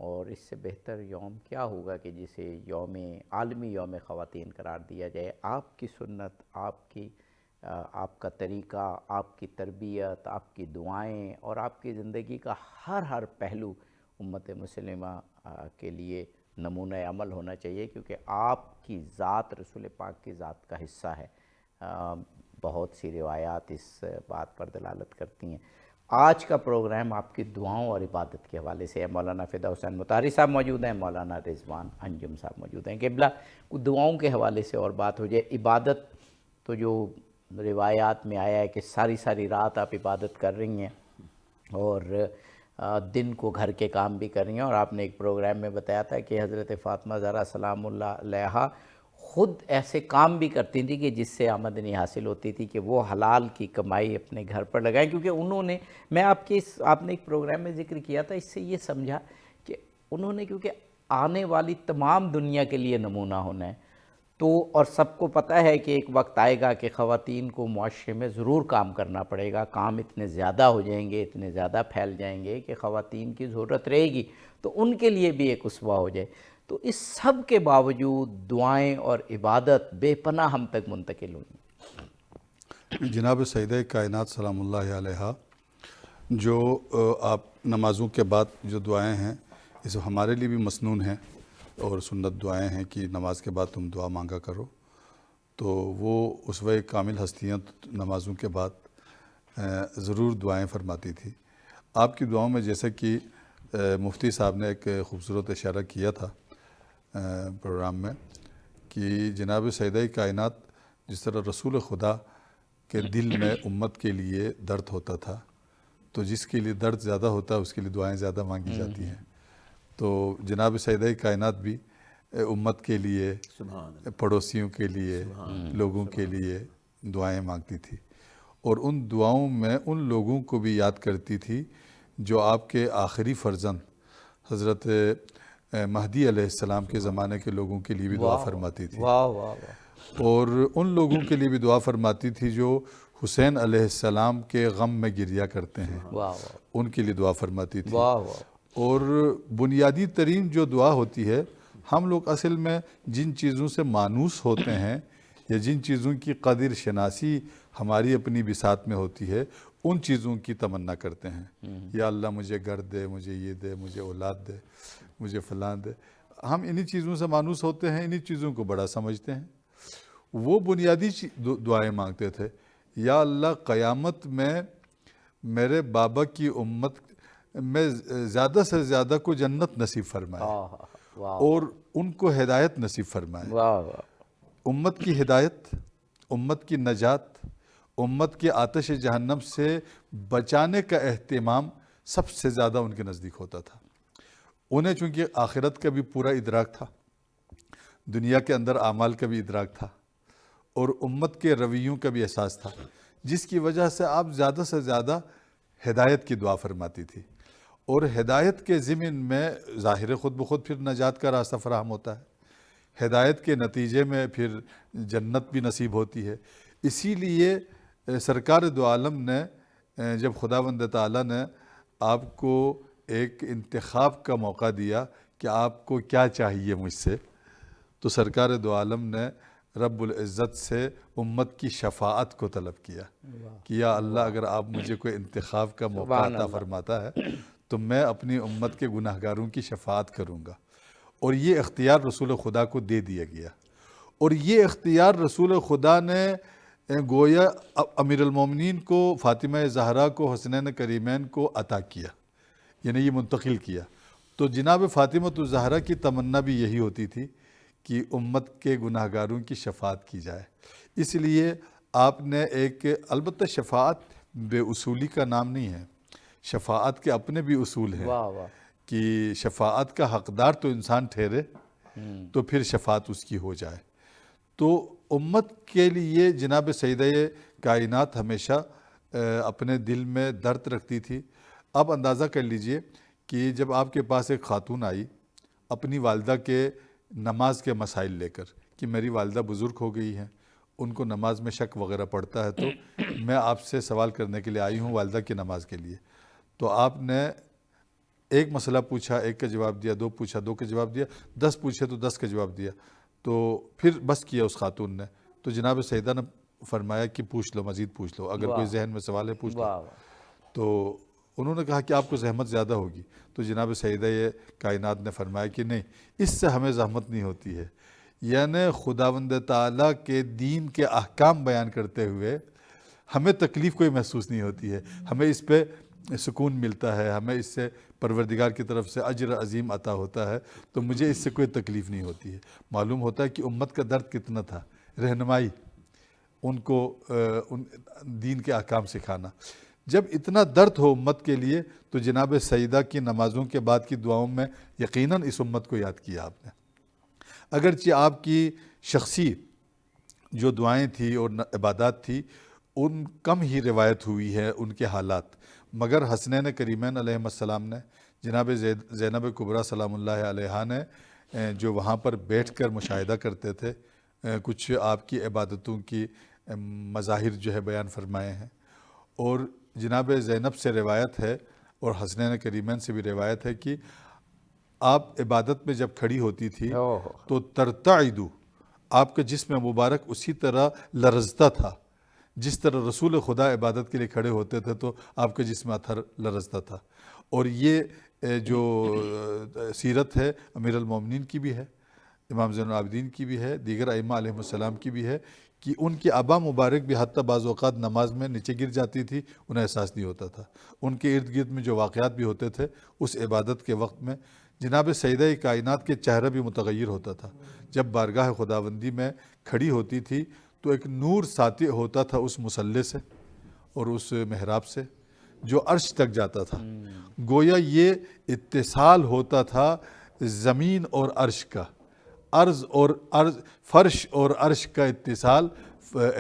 اور اس سے بہتر یوم کیا ہوگا کہ جسے یوم عالمی یوم خواتین قرار دیا جائے۔ آپ کی سنت، آپ کا طریقہ، آپ کی تربیت، آپ کی دعائیں اور آپ کی زندگی کا ہر پہلو امت مسلمہ کے لیے نمونہ عمل ہونا چاہیے، کیونکہ آپ کی ذات رسول پاک کی ذات کا حصہ ہے۔ بہت سی روایات اس بات پر دلالت کرتی ہیں۔ آج کا پروگرام آپ کی دعاؤں اور عبادت کے حوالے سے ہے۔ مولانا فدا حسین مطہری صاحب موجود ہیں، مولانا رضوان انجم صاحب موجود ہیں۔ قبلہ دعاؤں کے حوالے سے اور بات ہو جائے۔ عبادت تو جو روایات میں آیا ہے کہ ساری رات آپ عبادت کر رہی ہیں اور دن کو گھر کے کام بھی کر رہی ہیں، اور آپ نے ایک پروگرام میں بتایا تھا کہ حضرت فاطمہ زہرا سلام اللہ علیہا خود ایسے کام بھی کرتی تھیں کہ جس سے آمدنی حاصل ہوتی تھی کہ وہ حلال کی کمائی اپنے گھر پر لگائیں، کیونکہ انہوں نے، میں آپ نے ایک پروگرام میں ذکر کیا تھا، اس سے یہ سمجھا کہ انہوں نے کیونکہ آنے والی تمام دنیا کے لیے نمونہ ہونا ہے، تو اور سب کو پتہ ہے کہ ایک وقت آئے گا کہ خواتین کو معاشرے میں ضرور کام کرنا پڑے گا، کام اتنے زیادہ ہو جائیں گے، اتنے زیادہ پھیل جائیں گے کہ خواتین کی ضرورت رہے گی، تو ان کے لیے بھی ایک اسوہ ہو جائے۔ تو اس سب کے باوجود دعائیں اور عبادت بے پناہ ہم تک منتقل ہوئی۔ جناب سیدہ کائنات سلام اللہ علیہا جو آپ نمازوں کے بعد جو دعائیں ہیں، اس ہمارے لیے بھی مسنون ہیں اور سنت دعائیں ہیں کہ نماز کے بعد تم دعا مانگا کرو، تو وہ اسوہ کامل ہستیاں نمازوں کے بعد ضرور دعائیں فرماتی تھی۔ آپ کی دعاؤں میں جیسے کہ مفتی صاحب نے ایک خوبصورت اشارہ کیا تھا پروگرام میں کہ جناب سیدہ کائنات جس طرح رسول خدا کے دل میں امت کے لیے درد ہوتا تھا، تو جس کے لیے درد زیادہ ہوتا ہے اس کے لیے دعائیں زیادہ مانگی جاتی ہیں، تو جناب سیدہ کائنات بھی امت کے لیے، پڑوسیوں کے لیے، لوگوں کے لیے دعائیں مانگتی تھی، اور ان دعاؤں میں ان لوگوں کو بھی یاد کرتی تھی جو آپ کے آخری فرزند حضرت مہدی علیہ السلام کے زمانے کے لوگوں کے لیے بھی دعا فرماتی تھی، اور ان لوگوں کے لیے بھی دعا فرماتی تھی جو حسین علیہ السلام کے غم میں گریا کرتے ہیں، ان کے لیے دعا فرماتی تھی۔ اور بنیادی ترین جو دعا ہوتی ہے، ہم لوگ اصل میں جن چیزوں سے مانوس ہوتے ہیں یا جن چیزوں کی قدر شناسی ہماری اپنی بساط میں ہوتی ہے، ان چیزوں کی تمنا کرتے ہیں، یا اللہ مجھے گھر دے، مجھے یہ دے، مجھے اولاد دے، مجھے فلاں دے۔ ہم انہی چیزوں سے مانوس ہوتے ہیں، انہی چیزوں کو بڑا سمجھتے ہیں۔ وہ بنیادی دعائیں مانگتے تھے، یا اللہ قیامت میں میرے بابا کی امت میں زیادہ سے زیادہ کو جنت نصیب فرمائے اور ان کو ہدایت نصیب فرمائے۔ امت کی ہدایت، امت کی نجات، امت کے آتش جہنم سے بچانے کا اہتمام سب سے زیادہ ان کے نزدیک ہوتا تھا۔ انہیں چونکہ آخرت کا بھی پورا ادراک تھا، دنیا کے اندر اعمال کا بھی ادراک تھا، اور امت کے رویوں کا بھی احساس تھا، جس کی وجہ سے آپ زیادہ سے زیادہ ہدایت کی دعا فرماتی تھی، اور ہدایت کے ضمن میں ظاہر خود بخود پھر نجات کا راستہ فراہم ہوتا ہے، ہدایت کے نتیجے میں پھر جنت بھی نصیب ہوتی ہے۔ اسی لیے سرکار دو عالم نے جب خداوند تعالیٰ نے آپ کو ایک انتخاب کا موقع دیا کہ آپ کو کیا چاہیے مجھ سے، تو سرکار دو عالم نے رب العزت سے امت کی شفاعت کو طلب کیا کہ یا اللہ اگر آپ مجھے کوئی انتخاب کا موقع عطا فرماتا ہے تو میں اپنی امت کے گناہ گاروں کی شفاعت کروں گا۔ اور یہ اختیار رسول خدا کو دے دیا گیا، اور یہ اختیار رسول خدا نے گویا امیر المومنین کو، فاطمہ زہرا کو، حسنین کریمین کو عطا کیا، یعنی یہ منتقل کیا۔ تو جناب فاطمہ الزہرا کی تمنا بھی یہی ہوتی تھی کہ امت کے گناہ گاروں کی شفاعت کی جائے، اس لیے آپ نے ایک، البتہ شفاعت بے اصولی کا نام نہیں ہے، شفاعت کے اپنے بھی اصول ہیں کہ شفاعت کا حقدار تو انسان ٹھہرے تو پھر شفاعت اس کی ہو جائے۔ تو امت کے لیے جناب سیدہ کائنات ہمیشہ اپنے دل میں درد رکھتی تھی۔ اب اندازہ کر لیجئے کہ جب آپ کے پاس ایک خاتون آئی اپنی والدہ کے نماز کے مسائل لے کر کہ میری والدہ بزرگ ہو گئی ہیں، ان کو نماز میں شک وغیرہ پڑتا ہے، تو میں آپ سے سوال کرنے کے لیے آئی ہوں والدہ کی نماز کے لیے، تو آپ نے ایک مسئلہ پوچھا، ایک کا جواب دیا، دو پوچھا، دو کا جواب دیا، 10 پوچھے تو 10 کا جواب دیا، تو پھر بس کیا اس خاتون نے، تو جناب سیدہ نے فرمایا کہ پوچھ لو، مزید پوچھ لو، اگر کوئی ذہن میں سوال ہے پوچھ لو۔ تو انہوں نے کہا کہ آپ کو زحمت زیادہ ہوگی، تو جناب سیدہ کائنات نے فرمایا کہ نہیں، اس سے ہمیں زحمت نہیں ہوتی ہے، یعنی خداوند تعالیٰ کے دین کے احکام بیان کرتے ہوئے ہمیں تکلیف کوئی محسوس نہیں ہوتی ہے، ہمیں اس پہ سکون ملتا ہے، ہمیں اس سے پروردگار کی طرف سے اجر عظیم عطا ہوتا ہے، تو مجھے اس سے کوئی تکلیف نہیں ہوتی ہے۔ معلوم ہوتا ہے کہ امت کا درد کتنا تھا، رہنمائی، ان کو دین کے احکام سکھانا۔ جب اتنا درد ہو امت کے لیے تو جناب سیدہ کی نمازوں کے بعد کی دعاؤں میں یقیناً اس امت کو یاد کیا آپ نے، اگرچہ آپ کی شخصی جو دعائیں تھیں اور عبادات تھی ان کم ہی روایت ہوئی ہے ان کے حالات، مگر حسنین کریمین علیہ السلام نے، جناب زینب کبریٰ سلام اللہ علیہا نے جو وہاں پر بیٹھ کر مشاہدہ کرتے تھے، کچھ آپ کی عبادتوں کی مظاہر جو ہے بیان فرمائے ہیں، اور جناب زینب سے روایت ہے اور حسنین کریمین سے بھی روایت ہے کہ آپ عبادت میں جب کھڑی ہوتی تھی تو ترتعد، آپ کا جسم مبارک اسی طرح لرزتا تھا جس طرح رسول خدا عبادت کے لیے کھڑے ہوتے تھے تو آپ کا جسم اتھر لرزتا تھا۔ اور یہ جو سیرت ہے امیر المومنین کی بھی ہے، امام زین العابدین کی بھی ہے، دیگر ائمہ علیہ السلام کی بھی ہے کہ ان کی آبا مبارک بھی حتیٰ بعض اوقات نماز میں نیچے گر جاتی تھی، انہیں احساس نہیں ہوتا تھا۔ ان کے ارد گرد میں جو واقعات بھی ہوتے تھے اس عبادت کے وقت میں جناب سیدہ کائنات کے چہرہ بھی متغیر ہوتا تھا۔ جب بارگاہ خداوندی میں کھڑی ہوتی تھی تو ایک نور ساطع ہوتا تھا اس مصلی سے اور اس محراب سے جو عرش تک جاتا تھا، گویا یہ اتصال ہوتا تھا زمین اور عرش کا، فرش اور عرش کا اتصال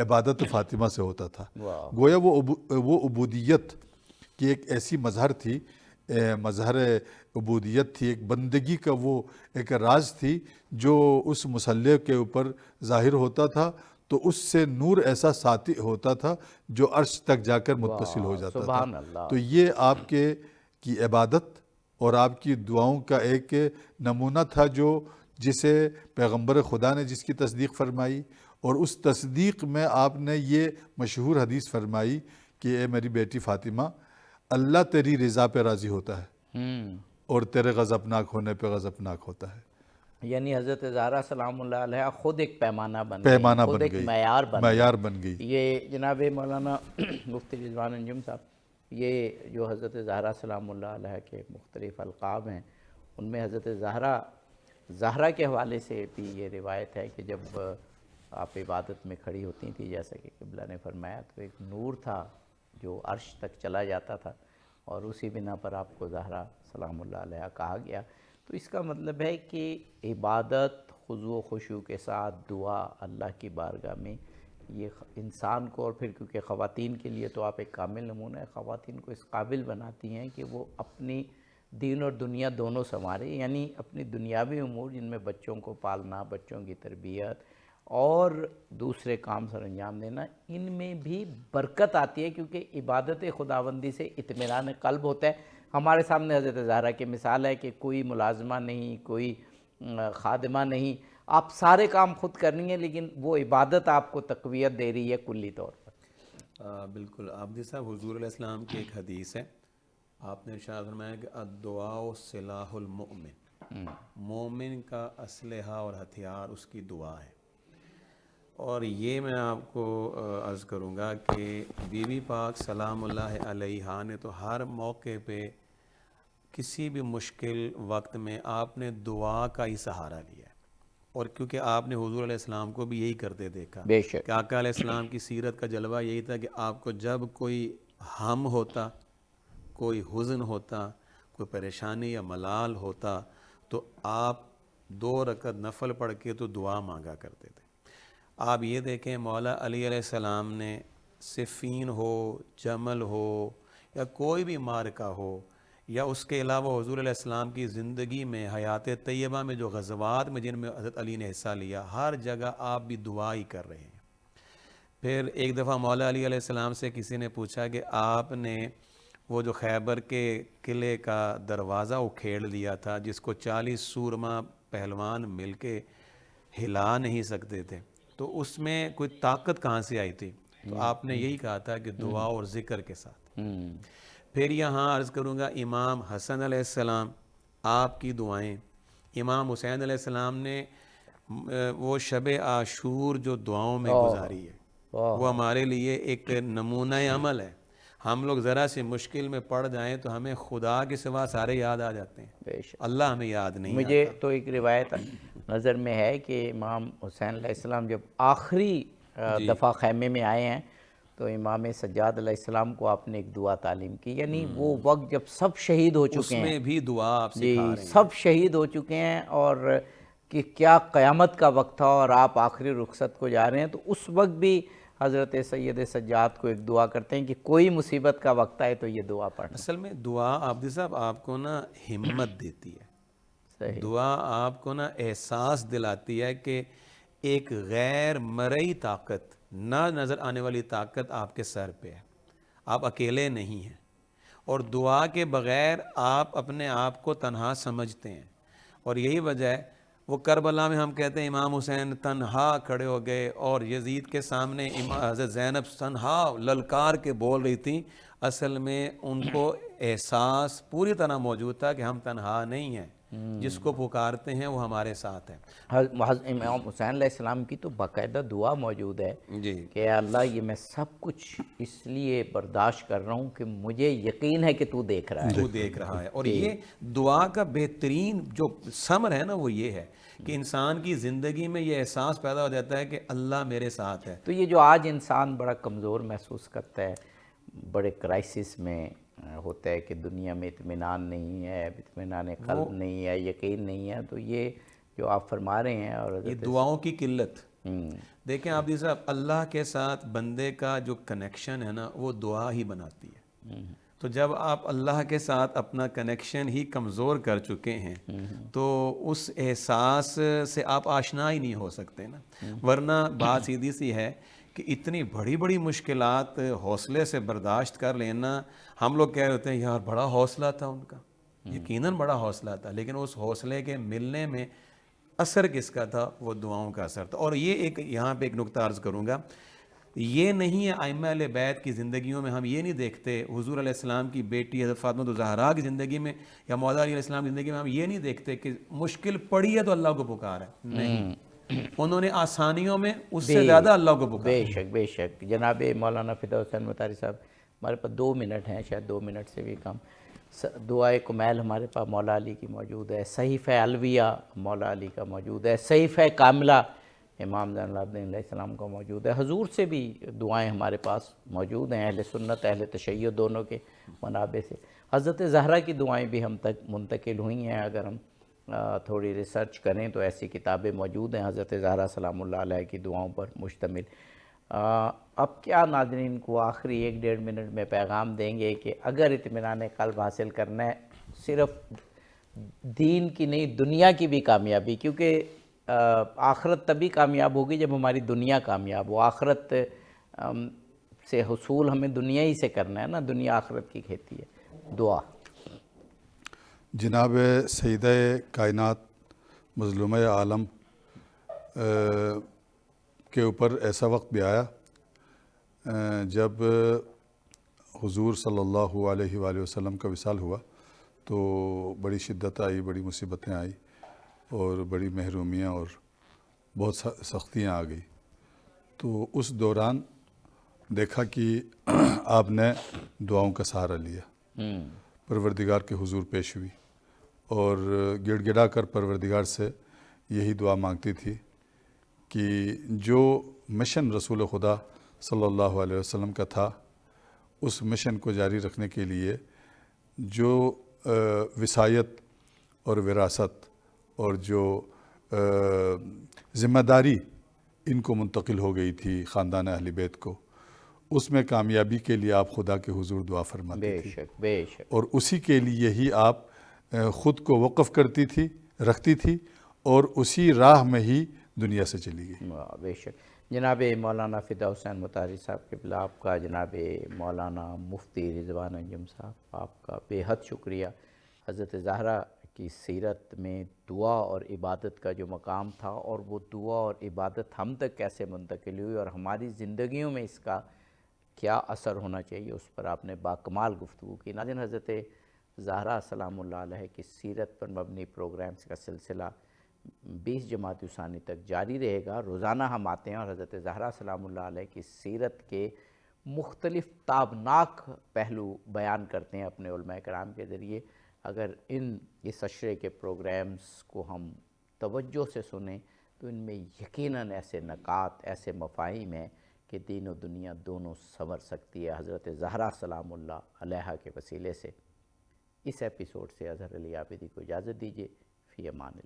عبادت فاطمہ سے ہوتا تھا۔ گویا وہ عبودیت کی ایک ایسی مظہر تھی، مظہر عبودیت تھی، ایک بندگی کا وہ ایک راز تھی جو اس مصلی کے اوپر ظاہر ہوتا تھا، تو اس سے نور ایسا ساطع ہوتا تھا جو عرش تک جا کر متصل ہو جاتا تھا۔ تو یہ آپ کی عبادت اور آپ کی دعاؤں کا ایک نمونہ تھا جسے پیغمبر خدا نے جس کی تصدیق فرمائی، اور اس تصدیق میں آپ نے یہ مشہور حدیث فرمائی کہ کہ اے میری بیٹی فاطمہ، اللہ تیری رضا پہ راضی ہوتا ہے اور تیرے غضبناک ہونے پہ غضبناک ہوتا ہے۔ یعنی حضرت زہرا سلام اللہ علیہ خود ایک پیمانہ بن پیمانہ گئی، خود بن ایک گئی، معیار معیار بن گئی۔ یہ جناب مولانا مفتی رضوان انجم صاحب، یہ جو حضرت زہرا سلام اللہ علیہ کے مختلف القاب ہیں، ان میں حضرت زہرا کے حوالے سے بھی یہ روایت ہے کہ جب آپ عبادت میں کھڑی ہوتی تھی، جیسا کہ قبلہ نے فرمایا، تو ایک نور تھا جو عرش تک چلا جاتا تھا، اور اسی بنا پر آپ کو زہرا سلام اللہ علیہ کہا گیا۔ تو اس کا مطلب ہے کہ عبادت خضوع و خشوع کے ساتھ دعا اللہ کی بارگاہ میں، یہ انسان کو، اور پھر کیونکہ خواتین کے لیے تو آپ ایک کامل نمونہ ہے، خواتین کو اس قابل بناتی ہیں کہ وہ اپنی دین اور دنیا دونوں سنوارے، یعنی اپنی دنیاوی امور جن میں بچوں کو پالنا، بچوں کی تربیت اور دوسرے کام سر انجام دینا، ان میں بھی برکت آتی ہے، کیونکہ عبادت خداوندی سے اطمینان قلب ہوتا ہے۔ ہمارے سامنے حضرت زہرا کی مثال ہے کہ کوئی ملازمہ نہیں، کوئی خادمہ نہیں، آپ سارے کام خود کرنی ہیں، لیکن وہ عبادت آپ کو تقویت دے رہی ہے کلی طور پر۔ بالکل عابدی صاحب، حضور علیہ السلام کی ایک حدیث ہے، آپ نے ارشاد فرمایا کہ الدعاء سلاح المؤمن، مومن کا اسلحہ اور ہتھیار اس کی دعا ہے۔ اور یہ میں آپ کو عرض کروں گا کہ بی بی پاک سلام اللہ علیہا نے تو ہر موقع پہ کسی بھی مشکل وقت میں آپ نے دعا کا ہی سہارا لیا ہے، اور کیونکہ آپ نے حضور علیہ السلام کو بھی یہی کرتے دیکھا بے شک کہ آقا علیہ السلام کی سیرت کا جلوہ یہی تھا کہ آپ کو جب کوئی ہم ہوتا، کوئی حزن ہوتا، کوئی پریشانی یا ملال ہوتا، تو آپ 2 رکعت نفل پڑھ کے تو دعا مانگا کرتے تھے۔ آپ یہ دیکھیں مولا علی علیہ السلام نے صفین ہو، جمل ہو، یا کوئی بھی معرکہ ہو، یا اس کے علاوہ حضور علیہ السلام کی زندگی میں حیات طیبہ میں جو غزوات میں جن میں حضرت علی نے حصہ لیا، ہر جگہ آپ بھی دعا ہی کر رہے ہیں۔ پھر ایک دفعہ مولا علی علیہ السلام سے کسی نے پوچھا کہ آپ نے وہ جو خیبر کے قلعے کا دروازہ اکھیڑ لیا تھا، جس کو 40 سورما پہلوان مل کے ہلا نہیں سکتے تھے، تو اس میں کوئی طاقت کہاں سے آئی تھی؟ تو آپ نے یہی کہا تھا کہ دعا اور ذکر کے ساتھ۔ پھر یہاں عرض کروں گا امام حسن علیہ السلام، آپ کی دعائیں، امام حسین علیہ السلام نے وہ شب عاشور جو دعاؤں میں گزاری ہے، وہ ہمارے لیے ایک نمونہ عمل ہے۔ ہم لوگ ذرا سے مشکل میں پڑ جائیں تو ہمیں خدا کے سوا سارے یاد آ جاتے ہیں، بے شک۔ اللہ ہمیں یاد نہیں مجھے آتا۔ تو ایک روایت نظر میں ہے کہ امام حسین علیہ السلام جب آخری دفعہ خیمے میں آئے ہیں، تو امام سجاد علیہ السلام کو آپ نے ایک دعا تعلیم کی، یعنی وہ وقت جب سب شہید ہو اس چکے ہیں، میں بھی دعا آپ سکھا جی رہے ہیں۔ سب شہید ہو چکے ہیں، اور کہ کیا قیامت کا وقت تھا اور آپ آخری رخصت کو جا رہے ہیں، تو اس وقت بھی حضرت سید سجاد کو ایک دعا کرتے ہیں کہ کوئی مصیبت کا وقت آئے تو یہ دعا پڑھنا۔ اصل میں دعا عابدی صاحب آپ کو نا ہمت دیتی ہے، صحیح۔ دعا آپ کو نا احساس دلاتی ہے کہ ایک غیر مرئی طاقت، نہ نظر آنے والی طاقت آپ کے سر پہ ہے، آپ اکیلے نہیں ہیں، اور دعا کے بغیر آپ اپنے آپ کو تنہا سمجھتے ہیں۔ اور یہی وجہ ہے وہ کربلا میں ہم کہتے ہیں امام حسین تنہا کھڑے ہو گئے، اور یزید کے سامنے حضرت زینب تنہا للکار کے بول رہی تھیں، اصل میں ان کو احساس پوری طرح موجود تھا کہ ہم تنہا نہیں ہیں، جس کو پکارتے ہیں وہ ہمارے ساتھ ہے۔ امام حسین علیہ السلام کی تو باقاعدہ دعا موجود ہے جی، کہ اے اللہ یہ میں سب کچھ اس لیے برداشت کر رہا ہوں کہ مجھے یقین ہے کہ تو دیکھ رہا ہے۔ تو دیکھ رہا ہے۔ اور یہ دعا کا بہترین جو ثمر ہے نا وہ یہ ہے کہ انسان کی زندگی میں یہ احساس پیدا ہو جاتا ہے کہ اللہ میرے ساتھ ہے۔ تو یہ جو آج انسان بڑا کمزور محسوس کرتا ہے، بڑے کرائسس میں ہوتا ہے کہ دنیا میں اطمینان نہیں ہے، اطمینان قلب نہیں ہے، یقین نہیں ہے، تو یہ جو آپ فرما رہے ہیں، اور یہ دعاؤں کی قلت دیکھیں عابدی صاحب، اللہ کے ساتھ بندے کا جو کنیکشن ہے نا وہ دعا ہی بناتی ہے۔ تو جب آپ اللہ کے ساتھ اپنا کنیکشن ہی کمزور کر چکے ہیں تو اس احساس سے آپ آشنا ہی نہیں ہو سکتے نا۔ ورنہ بات سیدھی سی ہے کہ اتنی بڑی بڑی مشکلات حوصلے سے برداشت کر لینا، ہم لوگ کہہ رہے ہوتے ہیں یار بڑا حوصلہ تھا ان کا، یقیناً بڑا حوصلہ تھا، لیکن اس حوصلے کے ملنے میں اثر کس کا تھا؟ وہ دعاؤں کا اثر تھا۔ اور یہ ایک یہاں پہ ایک نقطہ عرض کروں گا، یہ نہیں ہے ائمہ اہل بیت کی زندگیوں میں ہم یہ نہیں دیکھتے، حضور علیہ السلام کی بیٹی حضرت فاطمہ الزہراء کی زندگی میں یا مولا علی علیہ السلام کی زندگی میں ہم یہ نہیں دیکھتے کہ مشکل پڑی ہے تو اللہ کو پکارا ہے، نہیں، انہوں نے آسانیوں میں اس سے زیادہ اللہ کو پکارا۔ بے شک بے شک۔ جناب مولانا فدا حسین مطہری صاحب، ہمارے پاس 2 منٹ ہیں، شاید 2 منٹ سے بھی کم۔ دعائے کمیل ہمارے پاس مولا علی کی موجود ہے، صحیفہ الویہ مولا علی کا موجود ہے، صحیفہ کاملہ امام زین العابدین علیہ السلام کا موجود ہے، حضور سے بھی دعائیں ہمارے پاس موجود ہیں، اہل سنت اہل تشیع دونوں کے منابع سے۔ حضرت زہرا کی دعائیں بھی ہم تک منتقل ہوئی ہیں، اگر ہم تھوڑی ریسرچ کریں تو ایسی کتابیں موجود ہیں حضرت زہرا سلام اللہ علیہ کی دعاؤں پر مشتمل۔ اب کیا ناظرین کو آخری 1-1.5 منٹ میں پیغام دیں گے کہ اگر اطمینان قلب حاصل کرنا ہے، صرف دین کی نہیں دنیا کی بھی کامیابی، کیونکہ آخرت تبھی کامیاب ہوگی جب ہماری دنیا کامیاب ہو، آخرت سے حصول ہمیں دنیا ہی سے کرنا ہے نا، دنیا آخرت کی کھیتی ہے۔ دعا۔ جناب سیدہ کائنات مظلومہ عالم کے اوپر ایسا وقت بھی آیا جب حضور صلی اللہ علیہ وآلہ وسلم کا وصال ہوا تو بڑی شدت آئی، بڑی مصیبتیں آئی اور بڑی محرومیاں اور بہت سختیاں آ گئی۔ تو اس دوران دیکھا کہ آپ نے دعاؤں کا سہارا لیا، پروردگار کے حضور پیش ہوئی اور گڑ گڑا کر پروردگار سے یہی دعا مانگتی تھی کہ جو مشن رسول خدا صلی اللہ علیہ وسلم کا تھا، اس مشن کو جاری رکھنے کے لیے جو وصایت اور وراثت اور جو ذمہ داری ان کو منتقل ہو گئی تھی خاندان اہل بیت کو، اس میں کامیابی کے لیے آپ خدا کے حضور دعا فرماتی تھی، بے شک بے شک۔ اور اسی کے لیے ہی آپ خود کو وقف کرتی تھی، رکھتی تھی، اور اسی راہ میں ہی دنیا سے چلی گئی۔ بے شک۔ جناب مولانا فدا حسین مطہری صاحب کے بلا آپ کا، جناب مولانا مفتی رضوان انجم صاحب آپ کا بے حد شکریہ۔ حضرت زہرا کی سیرت میں دعا اور عبادت کا جو مقام تھا، اور وہ دعا اور عبادت ہم تک کیسے منتقل ہوئی اور ہماری زندگیوں میں اس کا کیا اثر ہونا چاہیے، اس پر آپ نے باکمال گفتگو کی۔ ناظرین، حضرت زہرا سلام اللہ علیہ کی سیرت پر مبنی پروگرامز کا سلسلہ 20 جمادی الثانی تک جاری رہے گا۔ روزانہ ہم آتے ہیں اور حضرت زہرا سلام اللہ علیہ کی سیرت کے مختلف تابناک پہلو بیان کرتے ہیں اپنے علماء کرام کے ذریعے۔ اگر اس عشرے کے پروگرامز کو ہم توجہ سے سنیں تو ان میں یقیناً ایسے نکات، ایسے مفاہیم ہیں کہ دین و دنیا دونوں سنور سکتی ہے حضرت زہرا سلام اللہ علیہ کے وسیلے سے۔ اس ایپیسوڈ سے اظہر علی عابدی کو اجازت دیجیے۔ فی امان اللہ۔